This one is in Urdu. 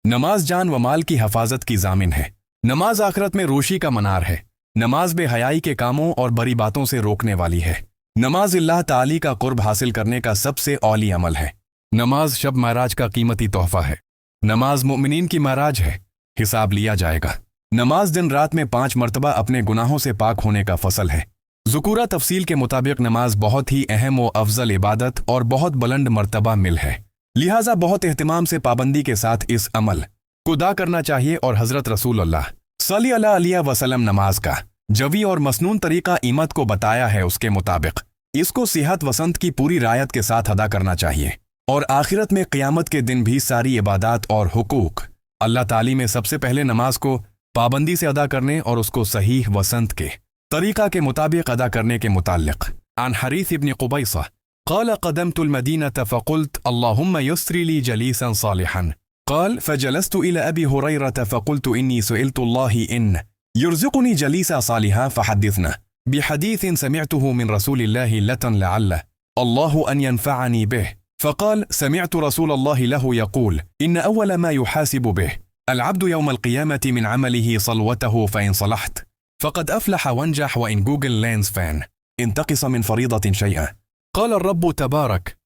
نماز جان و مال کی حفاظت کی ضامن ہے۔ نماز آخرت میں روشی کا منار ہے۔ نماز بے حیائی کے کاموں اور بری باتوں سے روکنے والی ہے۔ نماز اللہ تعالی کا قرب حاصل کرنے کا سب سے اولی عمل ہے۔ نماز شب معراج کا قیمتی تحفہ ہے۔ نماز مومنین کی معراج ہے، حساب لیا جائے گا۔ نماز دن رات میں 5 مرتبہ اپنے گناہوں سے پاک ہونے کا فصل ہے۔ ذکورہ تفصیل کے مطابق نماز بہت ہی اہم و افضل عبادت اور بہت بلند مرتبہ مل ہے، لہٰذا بہت اہتمام سے پابندی کے ساتھ اس عمل کو ادا کرنا چاہیے، اور حضرت رسول اللہ صلی اللہ علیہ وسلم نماز کا جوی اور مسنون طریقہ ایمت کو بتایا ہے، اس کے مطابق اس کو صحت وسنت کی پوری رعایت کے ساتھ ادا کرنا چاہیے، اور آخرت میں قیامت کے دن بھی ساری عبادات اور حقوق اللہ تعالی میں سب سے پہلے نماز کو پابندی سے ادا کرنے اور اس کو صحیح وسنت کے طریقہ کے مطابق ادا کرنے کے متعلق عن حریث ابن قبیصہ قال قدمت المدینة فقلت اللهم يسر لي جليسا صالحا قال فجلست إلى أبي هريرة فقلت إني سئلت الله إن يرزقني جليسا صالحا فحدثنا بحديث سمعته من رسول الله لعل الله أن ينفعني به فقال سمعت رسول الله له يقول إن أول ما يحاسب به العبد يوم القيامة من عمله صلوته فإن صلحت فقد أفلح وانجح وإن جوجل لينس فان انتقص من فريضة شيئا قال الرب تبارك